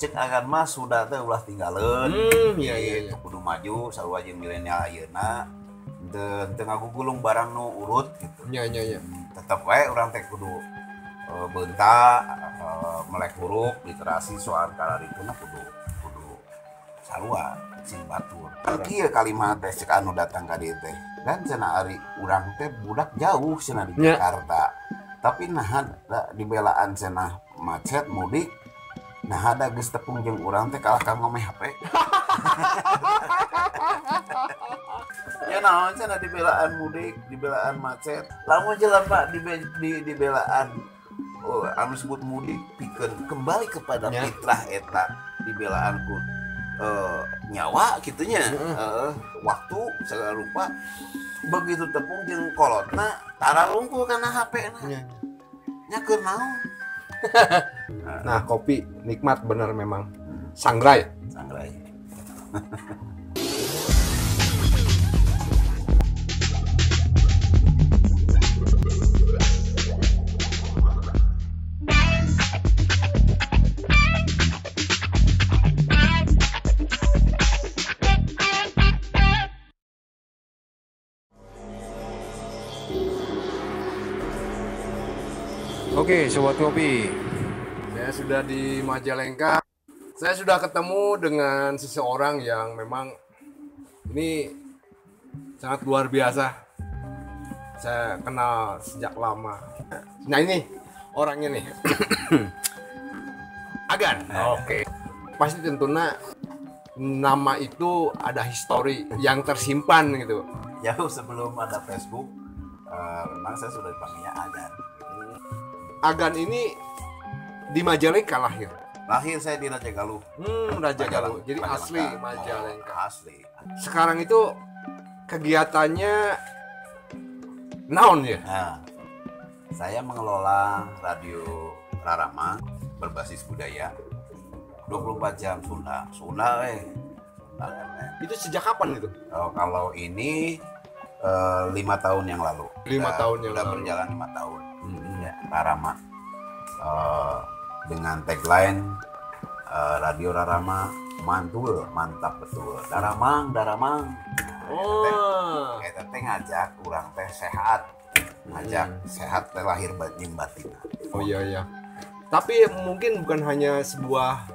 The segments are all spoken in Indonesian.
cek agan mah sudah teh ulah tinggalin. Iya. Kudu maju sarua jeung milenial ayeuna teu ngagugulung barang nu urut gitu. Iya. Tetep wae urang teh kudu beunta melek huruf literasi soal kalarikeunna kudu sarua sing batur. Kieu kalimat teh cek anu datang ka dieu teh. Dan cenah ari urang teh budak jauh cenah di Jakarta. Tapi nah dibelaan cenah macet mudik. Nah ada geus tepung jeung urang teh kalah ka ngomeh HP. Ya naon cenah dibelaan mudik, dibelaan macet. Lamun jelema dibelaan anu disebut mudik pikeun kembali kepada fitrah eta dibelaan ku nyawa gitunya. Waktu segala rupa begitu tepung jeung kolotna tara lungkul kana HP-na. Nya keur naon? Nah, kopi nikmat bener memang. Sangrai. Oke, Sobat Kopi. Saya sudah di Majalengka. Saya sudah ketemu dengan seseorang yang memang ini sangat luar biasa. Saya kenal sejak lama. Nah ini orangnya nih. Agan. Oke. Pasti tentunya nama itu ada histori yang tersimpan gitu. Jauh sebelum ada Facebook, memang saya sudah dipanggilnya Agan. Agan ini di Majalengka lahir. Lahir saya di Raja Galuh. Raja Galuh. Jadi asli Majalengka. Asli. Sekarang itu kegiatannya naon ya? Nah, saya mengelola radio Rarama berbasis budaya 24 jam Sunda. Itu sejak kapan itu? Kalau ini 5 tahun yang lalu. 5 tahun yang lalu. Berjalan 5 tahun. Ya, Rarama. Dengan tagline Radio Rarama mantul, mantap betul. Daramang. Kita teh ngajak urang teh sehat. Ngajak sehat teh lahir batin batin. Oh iya. Tapi mungkin bukan hanya sebuah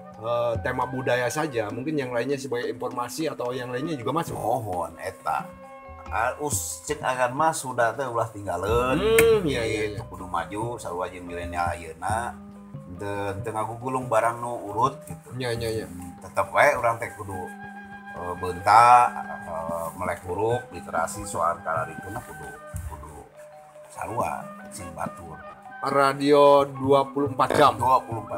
tema budaya saja, mungkin yang lainnya sebagai informasi atau yang lainnya juga masuk. Mohon eta. Cek agan mah sudah teh ulah tinggalin. Iya. Kudu maju sarua jeung milenial ayeuna teu ngagugulung barang nu urut gitu. Iya. Tetep wae urang teh kudu beunta melek huruf literasi soal kalarikeunna kudu sarua sing batur. Radio 24 jam. 24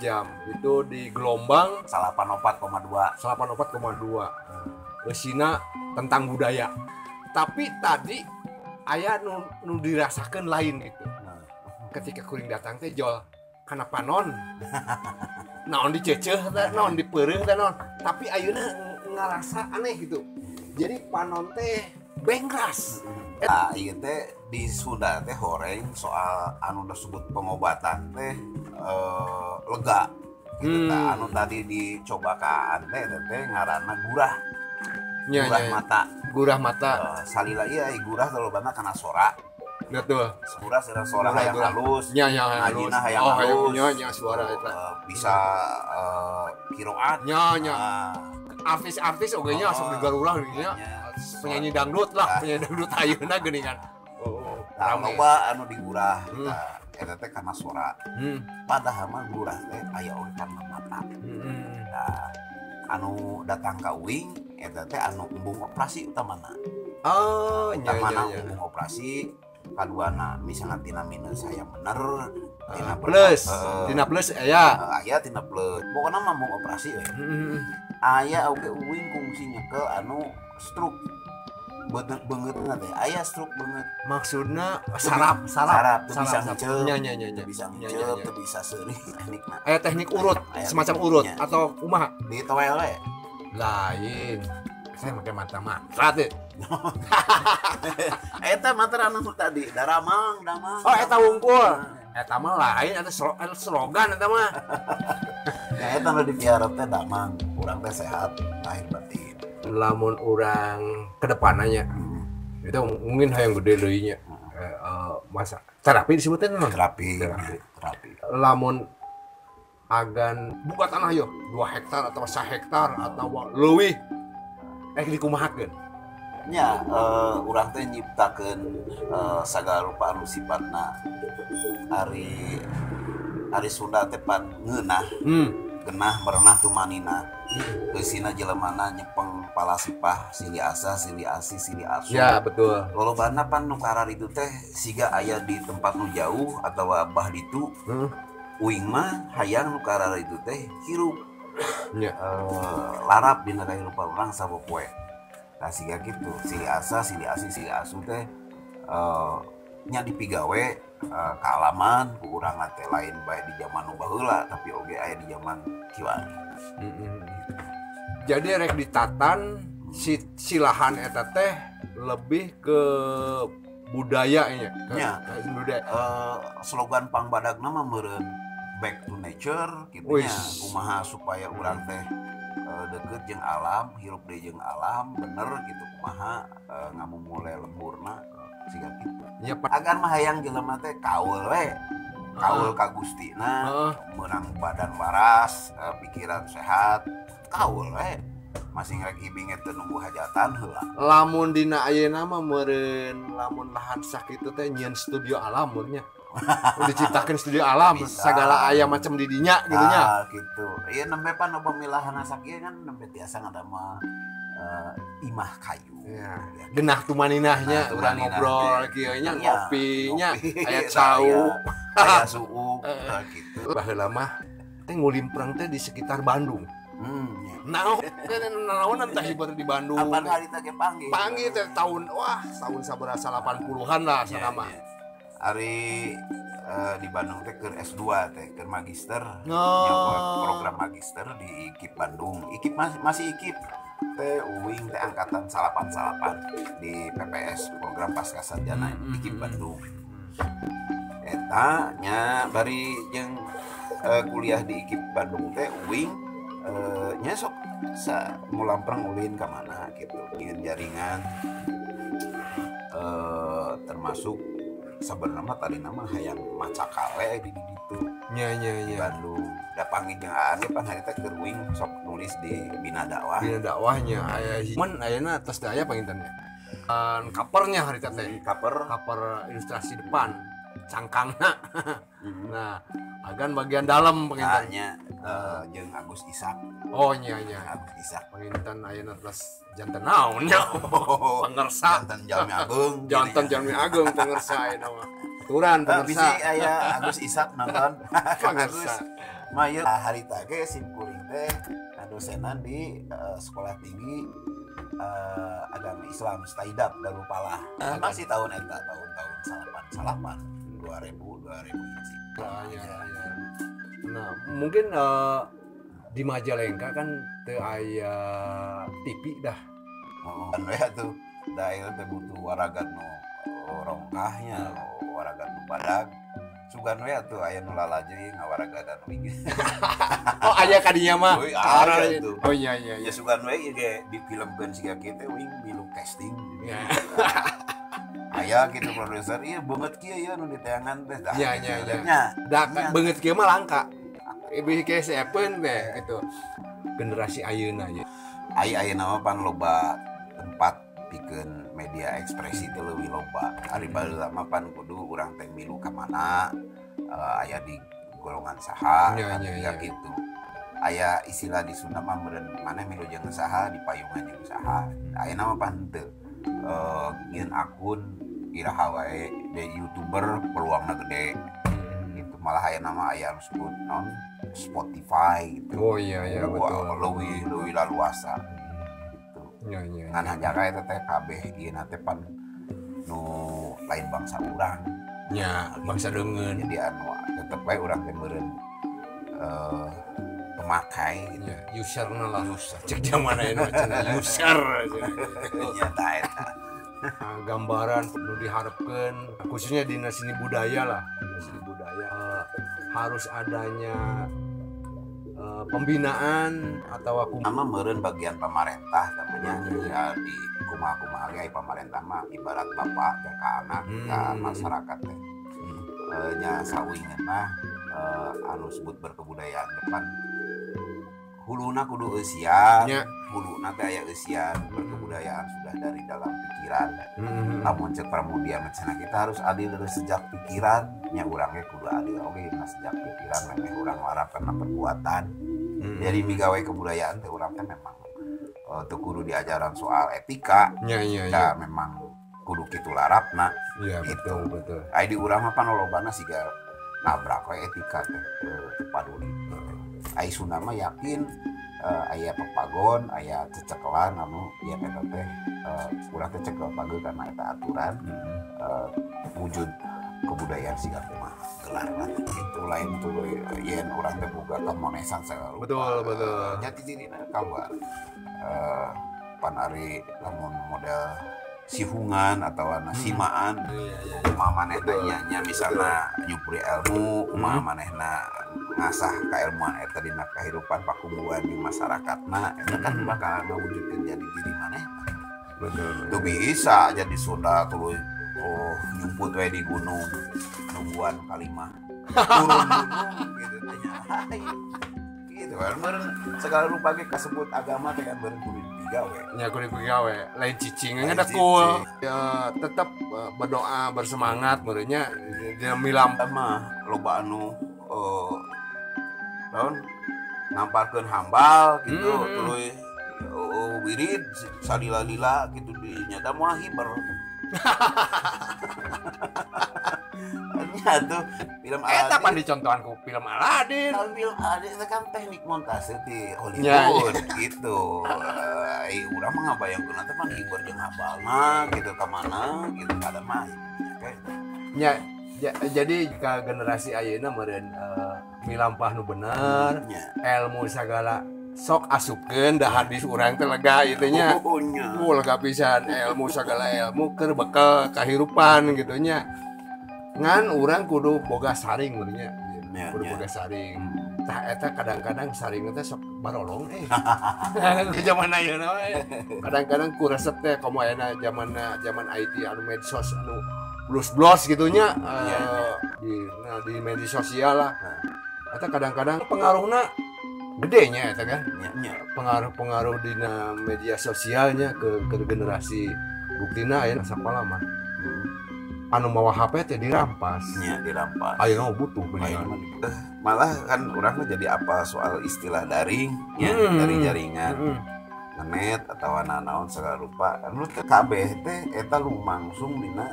jam. Itu di gelombang 84,2. Eusina tentang budaya. Tapi tadi aya nu dirasakan lain gitu. Ketika kuring datang teh jol kana panon. Naon diceceuh teh, naon dipeureuh teh naon. Tapi ayeuna ngarasa aneh gitu. Jadi panon teh bengras. Ieu teh di Sunda teh horeng soal anu disebut pengobatan teh lega. Gitu anu tadi dicobakaan teh ngaranna gurah. Gurah mata. Salila ieu gurah lolobana kana sora. Betul. Suara hayang halus. Halus. Hayang halus. Nya suara eta. Bisa kiroat. Nya. Artis-artis oge nya asup digarulah nya. Penyanyi dangdut ayeuna geuningan. Loba anu digurah eta teh kana sora. Padahal mah gurah teh aya oge kana mata. Anu datang ka uing eta teh anu embung operasi utamana. Embung operasi kaduana misalnya tina minus saya bener tina plus aya tina plus pokoknya mah mau operasi we. Aya oge uing kungsi nyekel anu stroke beungeutna teh aya stroke beungeut. Maksudna sarap teu bisa ngiceup. Nya. Bisa ngiceup, teu bisa seurih teknikna. Aya teknik urut, semacam urut atau kumaha? Di toel we. Lain. Saya pakai mata mantra teh. Eta mantra anu tadi, daramang. Oh, eta wungkul. Eta mah lain, ada slogan eta mah. eta nu dipiara teh damang, urang teh sehat lahir batin. Lamun orang kedepanannya itu mungkin hayang gede deunya masa terapi disebutnya non Terapi. lamun agan buka tanah yo 2 hektar atau 1 hektar atau leuwih dikumahakeun nya urang teh nyiptakeun sagala rupa anu sifatna ari Sunda teh pan ngeunah genah merenah tumanina geusina jelemana nyepeng palasipah silih asa silih asi silih asu ya betul lolobana pan nu karar itu teh siga aya di tempat nu jauh atawa bah ditu uing mah hayang nu karar itu teh hirup ya larap dina kahirupan urang sapopoe nah siga kitu silih asa silih asi silih asu teh nya dipigawe kaalaman ku urang teh lain bae di zaman nu baheula tapi oge aya di zaman kiwari. Jadi rek ditatan si lahan eta teh lebih ke budayanya ke budaya. Slogan pangbadagna mah meureun back to nature kitu nya kumaha supaya urang teh deukeut jeung alam hirup deui jeung alam bener gitu kumaha ngamumule lemburna siga kitu. Ya, agan mah hayang jelema teh kaul we. Kaul ka Gustina, menang badan waras, pikiran sehat, kaul we. Masing rek ibing teh nunggu hajatan heula. Lamun dina ayeuna mah meureun lamun lahan sakitu teh nyieun studio alam meureunnya. Diciptakeun studio alam, bisa. Segala aya macam di dinya gitu nya. Gitu. Ieu nembe pan pemilahan sakieu kan nembe tiasa ngadama imah kayu. Ya. Genah tumaninahnya urang ngobrol kieu nya ngopinya aya cau, aya suuk gitu. Baheula mah teh ngulimprang teh di sekitar Bandung. Naon entah ibarat di Bandung. Kapan hari teh panggih? Panggih teh tahun saberasa 80-an lah sana mah. Ari di Bandung teh keur S2 teh keur magister. Nyoba program magister di IKIP Bandung. IKIP masih IKIP. Teh uing teh angkatan 88 di PPS program Pascasarjana IKIP Bandung. Eta nya bari jeung kuliah di IKIP Bandung teh uing nya sok mulamprang ulin ka mana gitu ingin jaringan termasuk sebenarnya tadi nama hayang maca kale di ditu nya di Bandung da panggih jeung aan pan hari teh keur uing sok nulis di Bina Dakwah aya mun ayeuna tos daya pangintennya covernya hari teh cover ilustrasi depan cangkangna nah agan bagian dalam pengintennya jeung Agus Ishak. Oh nya Agus Ishak penginten ayeuna terus janten naon nya pangersa janten Jalmi Agung pangersa ayeuna mah aturan pangersa bisi aya Agus Ishak nonton pangersa mah ieu harita ge sim kuring teh dosenan di sekolah tinggi agama Islam Staidab Darulpalah masih tahun eta tahun 2000 hiji. Nah, mungkin di Majalengka kan teu aya TV dah. Kan we atuh daerah teh butuh waragat nu rongkahnya, waragat nu badag. Sugan we atuh aya nu lalajeung ngawaragadan we. Oh, aya ka dinya mah. Oh iya. Ya sugan we ge difilmkeun siga kitu wing milu casting. Aya gitu produser ieu beungeut kieu ya nu ditayangan teh dah. Nya. Da beungeut kieu mah langka. Ibu ke sepen teh gitu. Generasi ayeuna ye. Ayeuna mah pan loba tempat pikeun media ekspresi teh leuwih loba. Ari baheula mah pan kudu urang teh milu ka mana aya di golongan saha ya gitu. Aya istilah di Sunda mah meureun maneh milu jeung saha di payungan jeung saha. Ayeuna mah pan teu ngieun akun iraha wae de YouTuber peluangna gede gitu malah aya nama aya disebut non Spotify gitu. Oh iya betul leuwih laluasa gitu ngan hanjaka eta teh kabeh ieu na teh pan nu lain bangsa urang nya bangsa deungeun jadi anu tetep bae urang teh meureun pemakai gitu. Userna lah cek zaman ayeuna cenah user nya tah eta gambaran perlu diharapkan khususnya di seni budaya lah harus adanya pembinaan atau aku nama meureun bagian pemerintah namanya ya di kumaha-kumaha ge pemerintah mah ibarat bapak ke anak ke masyarakat teh nya sawingan mah anu sebut berkebudayaan depan huluna kudu eusian huluna teh aya eusian berkebudayaan sudah dari dalam pikiran lamun cek pramudia cenah kita harus adil dari sejak pikiran nya urang ge kudu adil oge sejak pikiran memang urang larapkeun perbuatan jadi migawe kebudayaan teh urang teh memang teu kudu diajaran soal etika ya memang kudu kitu larapna iya betul ai di urang mah panolobana siga nabrak we etika teh paduli ai Sunda mah yakin aya pepagon aya cecekelan anu ieu eta teh urang teh cekel pageuh karena eta aturan wujud kebudayaan siga kumaha gelarna itu lain tuh yen urang teh boga kemonesan segala betul jati dirina kaluar panari lamun model sihungan atau simaan kumaha manehna nya misalna nyupri ilmu kumaha manehna ngasah kailmuan eta dina kahirupan pakumbuhan di masyarakatna eta kan bakal ngawujudkeun jadi diri manehna betul tuh bisa jadi Sunda tuluy nyumput we di gunung nungguan kalimah turun gunung gitu tanya gitu kan meureun segala rupa ge kasebut agama teh kan meureun kudu digawe nya kudu digawe lain cicingnya dekul ya tetap berdoa bersemangat meureunnya dina milam mah loba anu naon namparkeun hambal gitu tuluy wirid salila-lila gitu di nyata moal hiber nya tuh film Aladin eta pan dicontohan ku film Aladin film Aladin itu kan teknik montase di Hollywood gitu urang mah ngabayangkeun teh pan hiber jeung habalna gitu ka mana gitu kada mah nya jadi ka generasi ayeuna meureun milampah nu bener ilmu sagala sok asupkeun da hadis urang teh lega ieu teh nya lega pisan ilmu sagala ilmu keur bekel kahirupan gitu nya ngan urang kudu boga saring meureun nya kudu boga saring tah eta kadang-kadang saring teh sok barolong zaman ayeuna kadang-kadang ku resep teh komo ayeuna zaman IT anu medsos anu blos gitunya di media sosial lah eta kadang-kadang pengaruhna gedenya eta kan pengaruh di media sosialnya ke generasi buktina aya sakola mah anu mawa HP teh dirampas ayeuna butuh bener malah kan urang jadi apa soal istilah daring ya dari jaringan ngenet atau naon segala rupa anu teh kabeh teh eta lumangsung dina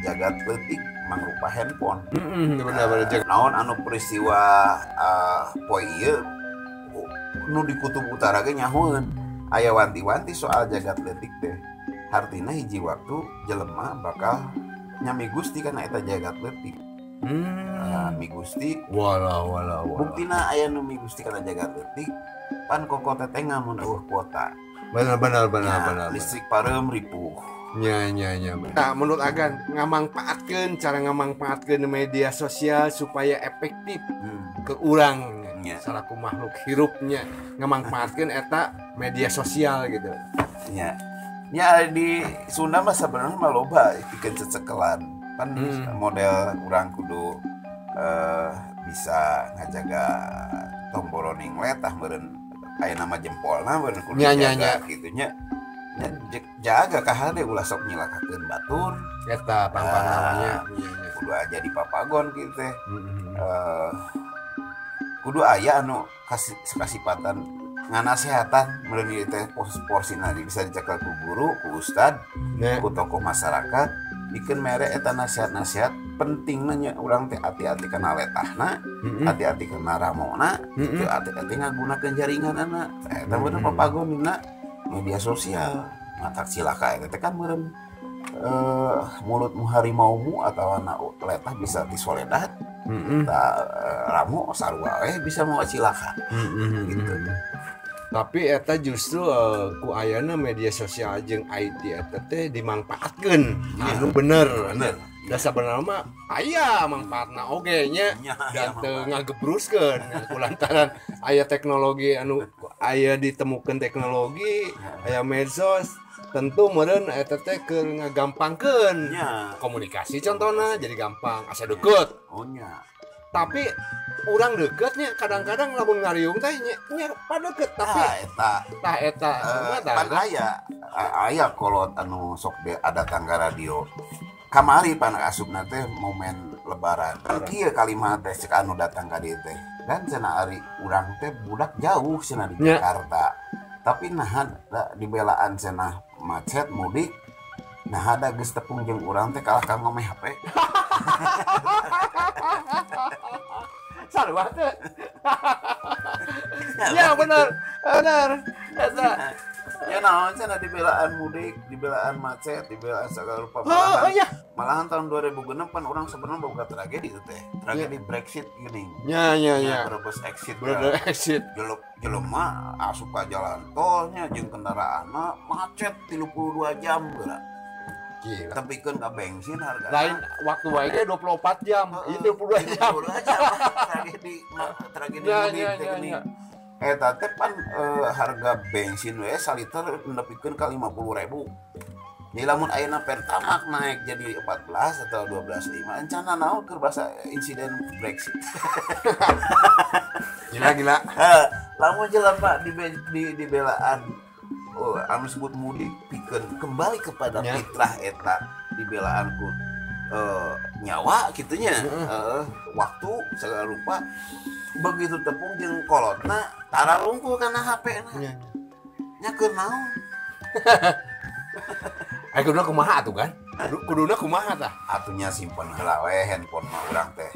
jagat leutik mangrupa handphone bener-bener naon anu peristiwa poe ieu nu di kutub utara ge nyahoeun aya wanti-wanti soal jagat leutik teh hartina hiji waktu jelema bakal nyami Gusti kana eta jagat leutik mi Gusti wala buktina aya nu mi Gusti kana jagat leutik pan koko teteh ngamun eueuh kuota bener listrik pareum ripuh nya nah menurut Agan ngamangpaatkeun cara ngamangpaatkeun media sosial supaya efektif ke urang selaku makhluk hirupnya ngamangpaatkeun eta media sosial gitu nya di Sunda mah sebenarnya mah loba pikeun cecekelan kan model urang kudu bisa ngajaga tomboroning letah meureun aya nama jempolna meureun kudu jaga kitu nya jaga kahade ulah sok nyilakakeun batur eta pang namanya kudu aja di papagon kitu teh kudu aya anu kasipatan nganasehatan meureun ieu teh porsina bisa dicekel ku guru ku ustad ku tokoh masyarakat bikin mere eta nasihat-nasihat pentingna nya urang teh hati-hati kana letahna hati-hati kana ramona teu hati-hati ngagunakeun jaringanna eta bener papagonina media sosial mata cilaka eta teh kan meureun mulutmu harimaumu atau anak letah bisa disoledat ramu sarua bisa mau cilaka gitu. Tapi eta justru ku ayana media sosial jeung IT eta teh dimangpaatkeun anu bener Da sebenarnya mah aya manfaatna oge nya dan teu ngagebruskeun kulantaran aya teknologi anu aya ditemukeun teknologi aya medsos tentu meureun eta teh keur ngagampangkeun komunikasi contohna jadi gampang asa deukeut. Oh nya. Tapi urang deuketnya kadang-kadang lamun ngariung teh nya padeukeut tapi eta pan aya kolot anu sok ada tangga radio. Kamari pan asupna teh momen lebaran. Kieu kalimat teh cek anu datang ka dieu teh. Dan cenah ari urang teh budak jauh cenah di Jakarta. Tapi nah dibelaan cenah macet mudik. Nah ada geus tepung jeung urang teh kalah ka ngomeh HP. Sarua teh. Ya benar. Eta ya naon cenah dibelaan mudik, dibelaan macet, dibelaan segala rupa. Malahan tahun 2006 pan orang sebenarnya boga tragedi itu teh. Tragedi Brexit gini. Ya. Berebus exit. Jelema asup ka jalan tolnya jeung kendaraanna macet 32 jam geura. Gila. Tepikeun ka bensin harga. Lain waktu wae ge 24 jam. Ieu 32 jam. Tragedi mudik teh geuning. Eta teh pan harga bensin we saliter nepikeun ka 50.000. Jadi lamun ayeuna Pertamax naik jadi 14 atau 12.5 encana naon keur basa insiden Brexit. Gila. Lamun jelema dibelaan anu disebut mudik pikeun kembali kepada fitrah eta dibelaan ku nyawa kitunya waktu segala rupa begitu tepung jeung kolotna tara rungkul kana HP-na nya keur naon. Kuduna kumaha atuh kan? Kuduna kumaha tah? Atunya simpen heula we handphone mah urang teh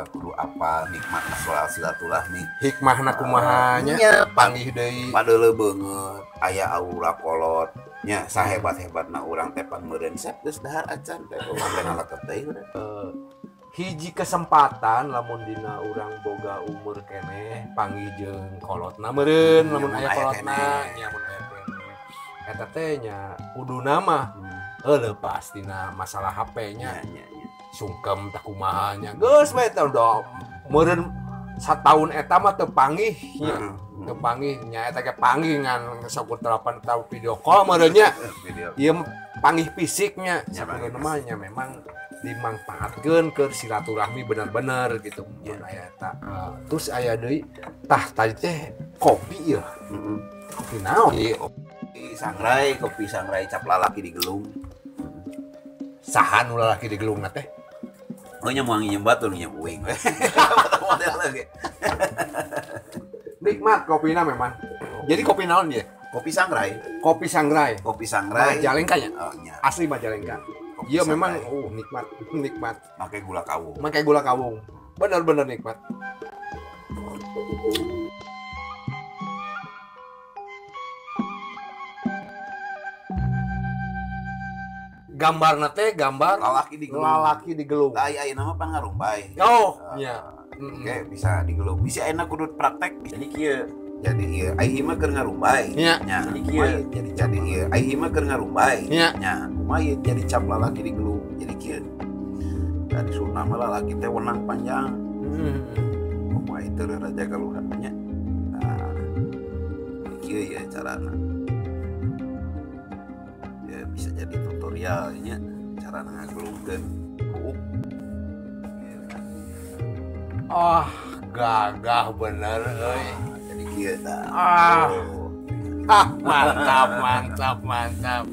kudu apa nikmatna soal silaturahmi. Hikmahna kumaha nya? Panggih deui. Padeuleu beungeut aya aura kolot nya sahebat-hebatna urang teh pan meureun sep geus dahar acan teh sampai ngaleket deui urang. Hiji kesempatan lamun dina urang boga umur keneh panggih jeung kolotna meureun lamun aya kolotna nya mun aya eta teh nya kuduna mah lepas tina masalah HP nya sungkem tah kumaha nya geus we teh meureun sataun eta mah teu panggih nya teu panggih nya eta ge panggih ngan sakur 8 tahun video call meureun nya ieu panggih fisiknya sakurna mah nya memang dimanfaatkeun keur silaturahmi bener-bener gitu mun aya eta terus aya deui tah tadi teh kopi ya kopi naon kopi sangrai cap lalaki di gelung. Saha nu lalaki di gelung teh? Oh nya moal nginjem batu nya uing. Model lagi. Nikmat kopina memang. Jadi kopi naon dia? Kopi sangrai. Kopi sangrai. Majalengka nya? Oh nya. Asli Majalengka. Iya memang nikmat. Make gula kawung. Bener-bener nikmat. Gambarna teh gambar lalaki di gelung. Aya nama pan ngarumbay. Oh, iya. Oke, bisa di gelung. Bisa enak kudu praktek. Jadi kieu. Jadi ieu ai mah keur ngarumbay. Nya. Jadi kieu. Jadi ieu ai mah keur ngarumbay. Nya. Kumaha jadi cap lalaki di gelung. Jadi kieu. Tadi sunah mah lalaki teh wenang panjang. Kumaha itu raja galuhan nya. Nah. Kieu ya carana. Bisa jadi tutorialnya cara ngagelungkeun buuk. Gagah bener euy. Jadi kieu tah. Mantap.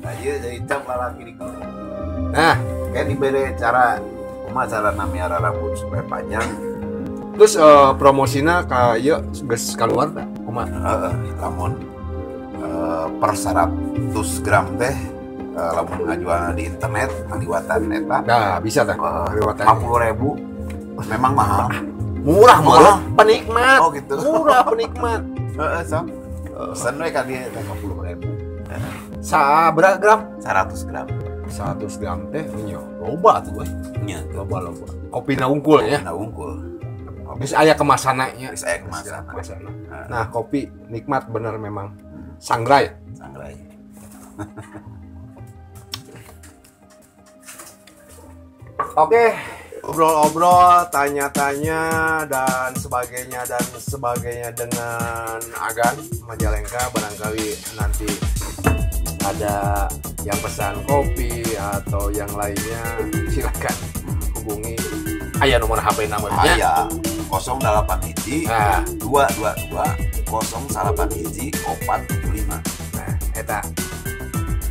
Ayo jadi cap lalaki di gelung. Nah, kayak dibere cara kumaha cara namiara rambut supaya panjang. Terus promosina ka ieu geus kaluar tah? Kumaha? Lamun per 100 gram teh lamun ngajualna di internet aliwatan eta nah bisa tah aliwatan 50.000 memang mahal murah penikmat gitu murah penikmat sok pesen we ka dieu 50.000 sabaraha gram 100 gram teh nya loba tuh we nya loba kopina unggul ya geus aya kemasanna nya nah kopi nikmat bener memang sangrai Oke, obrol-obrol, tanya-tanya dan sebagainya dengan Agan Majalengka. Barangkali nanti ada yang pesan kopi atau yang lainnya, silakan hubungi. Aya nomor HP namanya. Aya 08 hiji 222 08 hiji 475. Nah, eta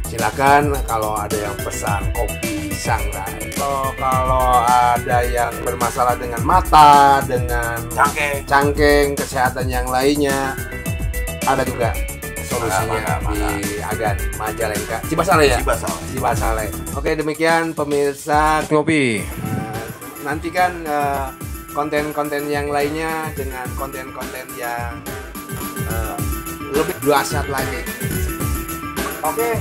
silakan kalau ada yang pesan kopi sangrai, atau kalau ada yang bermasalah dengan mata, dengan cangkeng, kesehatan yang lainnya, ada juga solusinya di Agan Majalengka, Cibasale ya. Cibasale. Oke, demikian pemirsa Kopi. Nantikan konten-konten yang lainnya dengan konten-konten yang lebih dahsyat lagi. Oke.